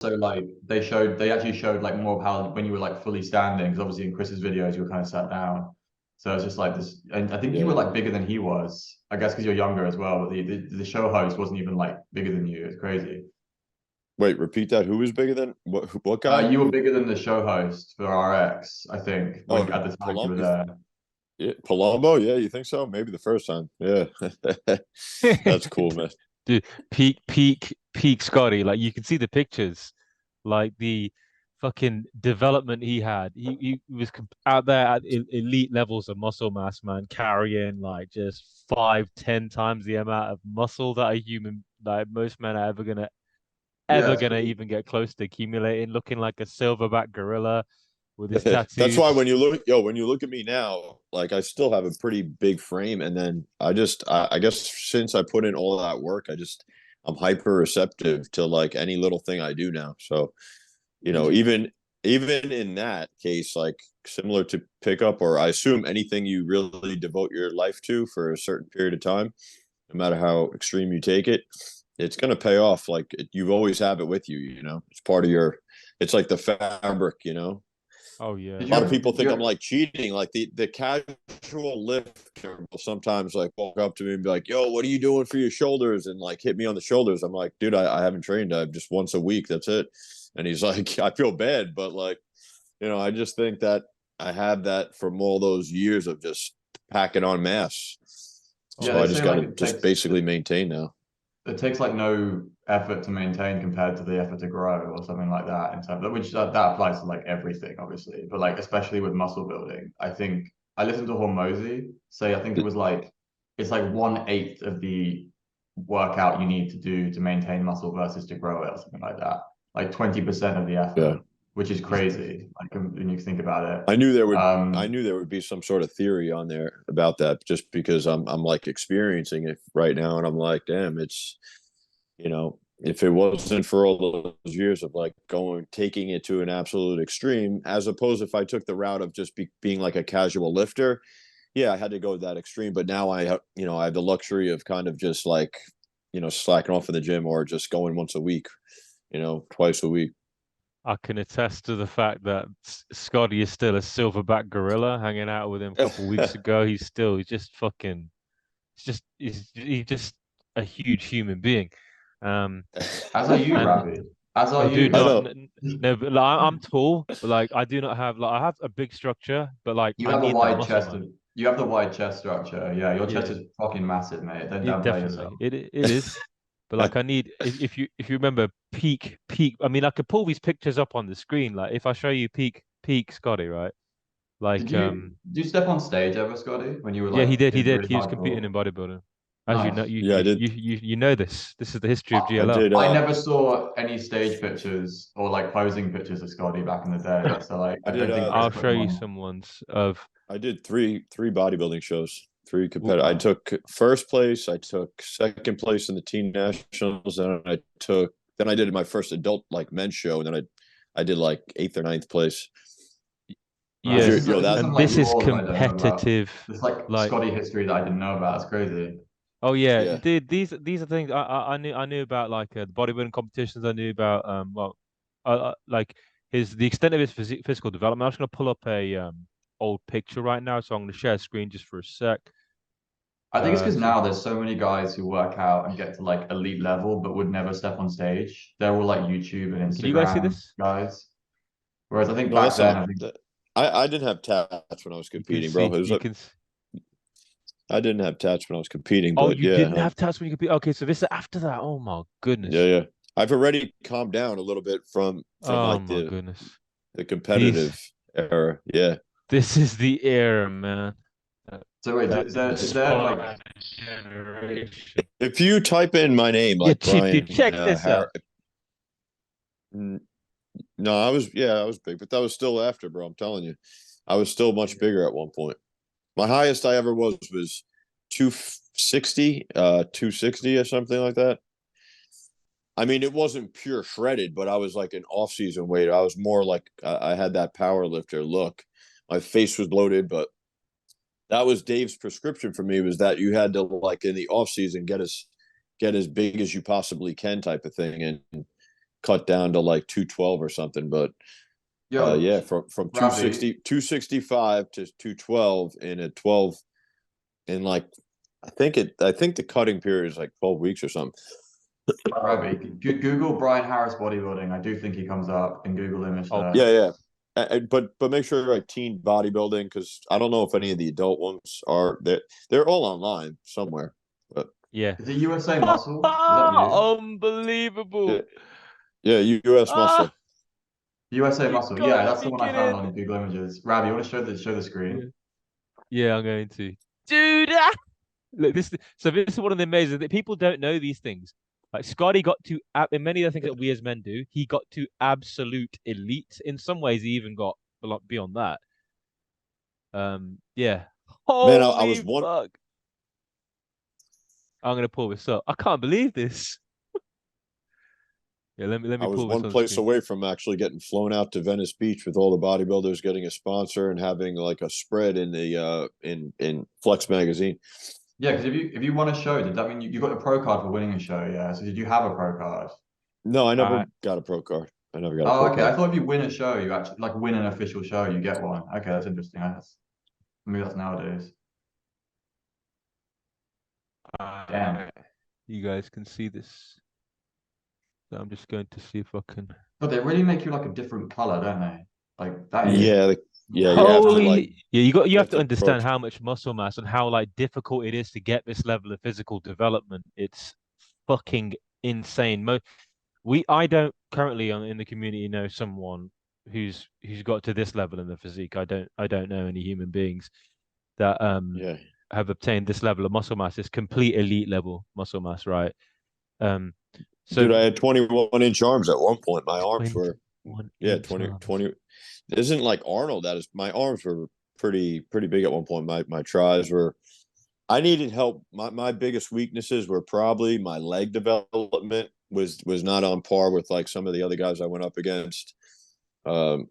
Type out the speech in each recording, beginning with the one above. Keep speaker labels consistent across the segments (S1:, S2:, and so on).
S1: also like they actually showed like more of how when you were like fully standing, because obviously in Chris's videos you were kind of sat down. So it's just like this, and I think you were
S2: Yeah.
S1: like bigger than he was. I guess because you're younger as well. But the show host wasn't even like bigger than you. It's crazy.
S2: Wait, repeat that. Who was bigger than what guy?
S1: You were bigger than the show host for RX, I think,
S2: Oh,
S1: when at the time you were
S2: Palumbo.
S1: there.
S2: Yeah, Palumbo. Yeah, you think so? Maybe the first time. Yeah, that's cool, man.
S3: Dude, peak Scotty. Like you can see the pictures, like the fucking development he had. He was out there at elite levels of muscle mass, man, carrying like just 5, 10 times the amount of muscle that a human, like most men are
S1: Yeah,
S3: ever
S1: it's
S3: gonna
S1: crazy.
S3: even get close to accumulating, looking like a silverback gorilla with his
S2: That's why
S3: tattoos.
S2: when you look at me now, like I still have a pretty big frame, and then I guess since I put in all that work, I'm hyper receptive to like any little thing I do now. So
S1: Did you?
S2: even in that case, like similar to pickup, or I assume anything you really devote your life to for a certain period of time, no matter how extreme you take it, it's going to pay off. Like you always have it with you, it's part of it's like the fabric,
S3: Oh
S1: Did
S3: yeah.
S2: a
S1: you
S2: lot of
S1: ever?
S2: people
S1: Did
S2: think I'm
S1: you?
S2: like cheating. Like the casual lifter will sometimes like walk up to me and be like, "Yo, what are you doing for your shoulders?" And like hit me on the shoulders. I'm like, "Dude, I haven't trained. I've just once a week. That's it." And he's like, "I feel bad, but like, I just think that I have that from all those years of just packing on mass.
S1: Yeah,
S2: So
S1: they
S2: I
S1: say
S2: just got
S1: like
S2: to just basically maintain now."
S1: it takes like no effort to maintain compared to the effort to grow or something like that in terms of which that applies to like everything obviously, but like especially with muscle building. I think I listened to Hormozy say I think it was like it's like 1/8 of the workout you need to do to maintain muscle versus to grow it or something like that. Like 20% of the
S2: Yeah.
S1: effort, which is crazy. Like when you think about it.
S2: I knew there would be some sort of theory on there about that just because I'm like experiencing it right now and I'm like, damn, if it wasn't for all those years of like taking it to an absolute extreme, as opposed if I took the route of just being like a casual lifter, yeah, I had to go that extreme. But now I have the luxury of kind of just like, slacking off in the gym or just going once a week, twice a week.
S3: I can attest to the fact that Scotty is still a silverback gorilla. Hanging out with him a couple weeks ago, he's just fucking, he's just a huge human being. Um,
S1: As are you,
S3: and
S1: Ravi. As are
S3: oh,
S1: you,
S3: dude,
S2: I
S3: no,
S2: know.
S3: no, but like, I'm tall, but like I do not have like I have a big structure, but like
S1: you
S3: I
S1: have a
S3: need that
S1: wide
S3: muscle,
S1: chest.
S3: man.
S1: You have the wide chest structure. Yeah, your chest
S3: Yeah,
S1: is fucking massive, mate. Don't
S3: it
S1: downplay yourself.
S3: definitely it is. But like I need if you remember peak. I mean, I could pull these pictures up on the screen. Like if I show you peak Scotty, right?
S1: Did
S3: Like
S1: you step on stage ever, Scotty, when you were
S3: yeah,
S1: like
S3: he
S1: in
S3: did.
S1: really
S3: He was competing
S1: hardcore?
S3: in bodybuilding. As you know,
S1: Nice.
S2: Yeah, I did.
S3: you know this. This is the history of
S2: I
S3: GLL.
S2: did.
S1: I never saw any stage pictures or like posing pictures of Scotty back in the day. So like
S2: I
S1: I
S2: did.
S1: don't think Chris
S3: I'll
S1: put
S3: show
S1: them
S3: you
S1: on.
S3: some ones of.
S2: I did three bodybuilding shows, three competitive. I
S1: Nice.
S2: took first place. I took second place in the teen nationals, and then I did my first adult like men's show, and then I did like eighth or ninth place. Cause
S1: This
S3: Yeah,
S1: is
S2: you know
S1: this is
S2: that
S1: some like
S3: this is
S1: lore that I don't know about.
S3: competitive.
S1: This like
S3: Like,
S1: Scotty history that I didn't know about. It's crazy.
S3: oh yeah,
S2: yeah.
S3: dude, these are things I knew about like the bodybuilding competitions. I knew about like the extent of his physical development. I'm just gonna pull up a old picture right now, so I'm gonna share a screen just for a sec.
S1: I think it's because
S3: So
S1: now there's so many guys who work out and get to like elite level but would never step on stage. They're all like YouTube and
S3: can you guys see
S1: Instagram
S3: this?
S1: guys. Whereas I think
S2: No,
S1: back
S2: that's
S1: then,
S2: not.
S1: I think
S2: I didn't have tats when I was
S3: You can
S2: competing, bro. It
S3: see
S2: was
S3: you
S2: like
S3: can.
S2: I didn't have tats when I was competing,
S3: Oh,
S2: but
S3: you
S2: yeah,
S3: didn't have tats when you could be okay. So this is after that. Oh my
S2: yeah,
S3: goodness.
S2: yeah. I've already calmed down a little bit from
S3: Oh
S2: like
S3: my goodness.
S2: the
S3: These
S2: competitive era. Yeah.
S3: this is the era, man.
S1: so. Wait,
S3: That
S1: is there like
S3: inspired a generation.
S2: If you type in my name,
S3: Yeah,
S2: like
S3: chief, dude,
S2: Brian
S3: check this
S2: Harris,
S3: out.
S2: no, I was big, but that was still after, bro. I'm telling you, I was still much bigger at one point. My highest I ever was 260, 260 or something like that. I mean, it wasn't pure shredded, but I was like an off season weight. I was more like I had that power lifter look. My face was bloated, but that was Dave's prescription for me was that you had to like in the off season get as big as you possibly can type of thing. And cut down to like 212 or something. But
S1: Yo,
S2: yeah, from
S1: Ravi,
S2: 265 to 212 in a 12 in like I think the cutting period is like 12 weeks or something.
S1: Ravi, Google Brian Harris bodybuilding. I do think he comes up in Google image
S3: Oh,
S1: search.
S2: Yeah, yeah. But make sure you're like teen bodybuilding because I don't know if any of the adult ones are. They're all online somewhere. But
S3: yeah.
S1: Is it USA Muscle? Is that you?
S2: yeah,
S3: Unbelievable.
S2: yeah, US
S3: Ah,
S2: Muscle.
S1: USA
S3: you
S1: Muscle. Yeah,
S3: gotta
S1: that's the
S3: be
S1: one I found
S3: kidding.
S1: on Google Images. Ravi, you want to show the
S3: Yeah,
S1: screen?
S3: yeah, I'm going to. Dude, look, this is one of the amazing that people don't know these things. Like Scotty got to in many of the things that we as men do, he got to absolute elite. In some ways, he even got a lot beyond that. Yeah.
S2: Man, I was
S3: Holy
S2: one.
S3: fuck. I'm gonna pull this up. I can't believe this. Yeah, let
S2: I
S3: me
S2: was
S3: pull this
S2: one
S3: on
S2: place
S3: screen.
S2: away from actually getting flown out to Venice Beach with all the bodybuilders getting a sponsor and having like a spread in the in Flex magazine.
S1: Yeah, because if you won a show, did that mean you got a pro card for winning a show? Yeah. So did you have a pro card?
S2: No, I never
S3: Uh,
S2: got a pro card. I never got a
S1: Oh,
S2: pro
S1: okay. I
S2: card.
S1: thought if you win a show, you actually like win an official show, you get one. Okay, that's interesting. Maybe that's nowadays. Damn.
S3: you guys can see this. So I'm just going to see if I can.
S1: But they really make you like a different color, don't they? Like that is
S2: Yeah, yeah,
S3: Holy, yeah, you
S2: you
S3: have
S2: have
S3: to
S2: to
S3: understand
S2: approach.
S3: how much muscle mass and how like difficult it is to get this level of physical development. It's fucking insane. I don't currently in the community know someone who's got to this level in the physique. I don't know any human beings that
S2: Yeah,
S3: have obtained this level of muscle mass. It's complete elite level muscle mass, right? Um, so
S2: dude, I had 21-inch arms at one point. My arms were
S3: 21
S2: yeah
S3: inch
S2: 20
S3: arms.
S2: 20. It isn't like Arnold. That is my arms were pretty big at one point. My tries were. I needed help. My biggest weaknesses were probably my leg development was not on par with like some of the other guys I went up against. Um,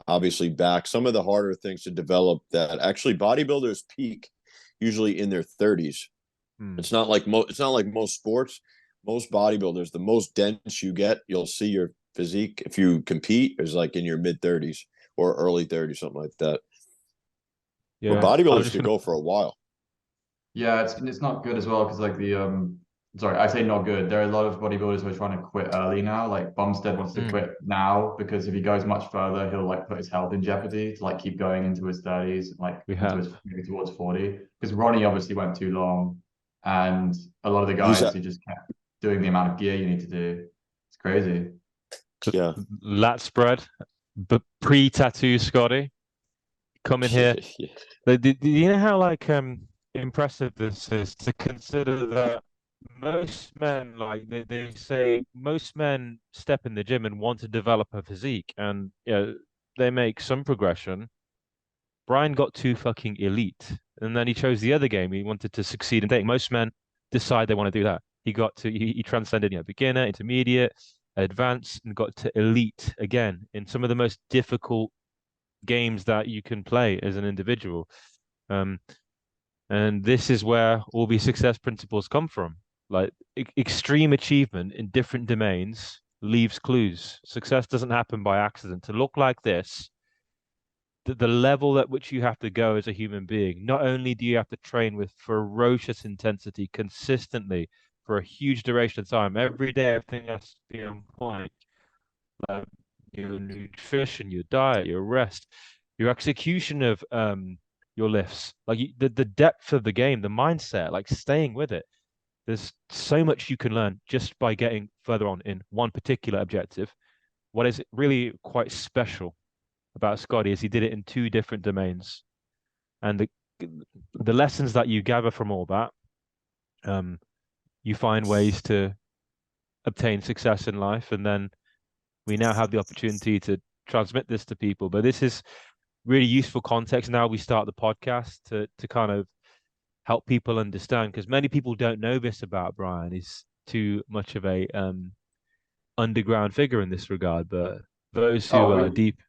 S2: Obviously back. Some of the harder things to develop that actually bodybuilders peak usually in their 30s.
S3: Hmm.
S2: It's not like most sports. Most bodybuilders, the most dense you get, you'll see your physique if you compete is like in your mid 30s or early 30s, something like that. But
S3: Yeah, I'm
S2: bodybuilders
S3: just
S2: could
S3: gonna.
S2: go for a while.
S1: Yeah, it's not good as well because like the sorry, I say not good. There are a lot of bodybuilders who are trying to quit early now. Like Bumstead wants to
S3: Mm,
S1: quit now because if he goes much further, he'll like put his health in jeopardy to like keep going into his 30s, like
S3: we
S1: into
S3: have.
S1: his maybe towards 40. Because Ronnie obviously went too long, and a lot of the
S2: He's
S1: guys
S2: at
S1: who just kept doing the amount of gear you need to do. It's crazy.
S2: yeah.
S3: Lat spread, but pre-tattoo Scotty. Come in here.
S2: Yeah.
S3: Do you know how like impressive this is to consider that most men like they say most men step in the gym and want to develop a physique and they make some progression. Brian got too fucking elite and then he chose the other game. He wanted to succeed in dating. Most men decide they want to do that. He transcended, beginner, intermediate, advanced, and got to elite again in some of the most difficult games that you can play as an individual. Um, and this is where all these success principles come from. Like extreme achievement in different domains leaves clues. Success doesn't happen by accident. To look like this, the level at which you have to go as a human being, not only do you have to train with ferocious intensity consistently for a huge duration of time, every day everything has to be on point. Like your nutrition, your diet, your rest, your execution of your lifts, like the depth of the game, the mindset, like staying with it. There's so much you can learn just by getting further on in one particular objective. What is really quite special about Scotty is he did it in two different domains, and the lessons that you gather from all that, um, you find ways to obtain success in life, and then we now have the opportunity to transmit this to people. But this is really useful context. Now we start the podcast to kind of help people understand because many people don't know this about Brian. He's too much of a underground figure in this regard. But those who
S1: Oh,
S3: are deep,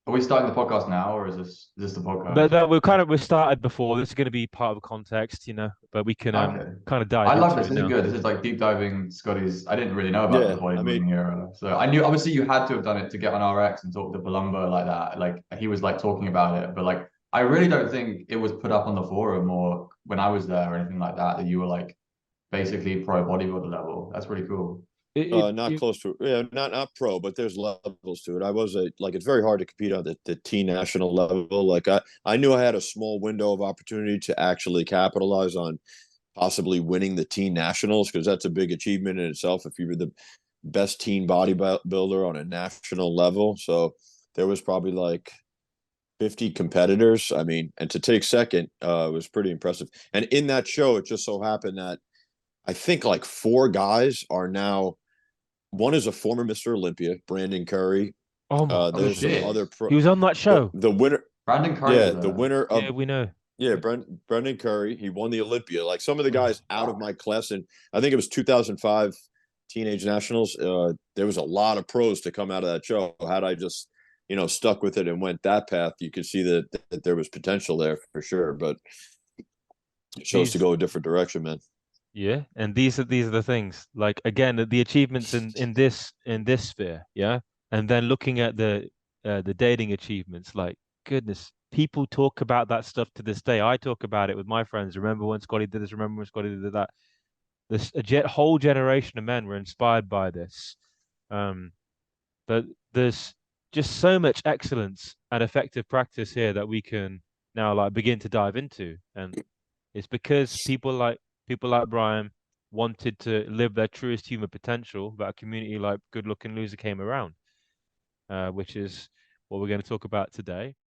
S1: Are we starting the podcast now, or is this the
S3: But
S1: podcast?
S3: that we started before. This is going to be part of context, but we can
S1: Okay.
S3: kind of
S1: I
S3: dive
S1: love
S3: into
S1: this.
S3: it
S1: This is
S3: now.
S1: good. This is like deep diving Scotty's. I didn't really know about the
S2: Yeah, I mean,
S1: bodybuilding era. So I knew obviously you had to have done it to get on RX and talk to Palumbo like that. Like he was like talking about it, but like I really don't think it was put up on the forum or when I was there or anything like that, that you were like basically pro bodybuilder level. That's pretty cool.
S2: not
S3: It
S2: close to, yeah, not pro, but there's levels to it. I was like, it's very hard to compete on the team national level. Like I knew I had a small window of opportunity to actually capitalize on possibly winning the teen nationals, because that's a big achievement in itself if you were the best teen bodybuilder on a national level. So there was probably like 50 competitors. I mean, and to take second was pretty impressive. And in that show, it just so happened that I think like four guys are now. One is a former Mr. Olympia, Brandon Curry.
S3: Oh my
S1: Oh
S2: There's some
S1: shit.
S3: goodness.
S2: other pro.
S3: He was on that show.
S2: The winner,
S1: Brandon Curry
S2: yeah,
S1: was
S2: the
S1: there.
S2: winner
S3: Yeah,
S2: of,
S3: we know.
S2: yeah, Brendan Curry. He won the Olympia. Like some of the
S3: Oh,
S2: guys out of
S1: Fuck.
S2: my class, and I think it was 2005 Teenage Nationals. There was a lot of pros to come out of that show. Had I just, stuck with it and went that path, you could see that there was potential there for sure. But it chose to
S3: these
S2: go a different direction, man.
S3: Yeah, and these are the things. Like again, the achievements in this sphere, yeah. And then looking at the dating achievements, like goodness, people talk about that stuff to this day. I talk about it with my friends. Remember when Scotty did this? Remember when Scotty did that? This whole generation of men were inspired by this. Um, but there's just so much excellence and effective practice here that we can now like begin to dive into, and it's because people like Brian wanted to live their truest human potential, but a community like Good Looking Loser came around, which is what we're going to talk about today.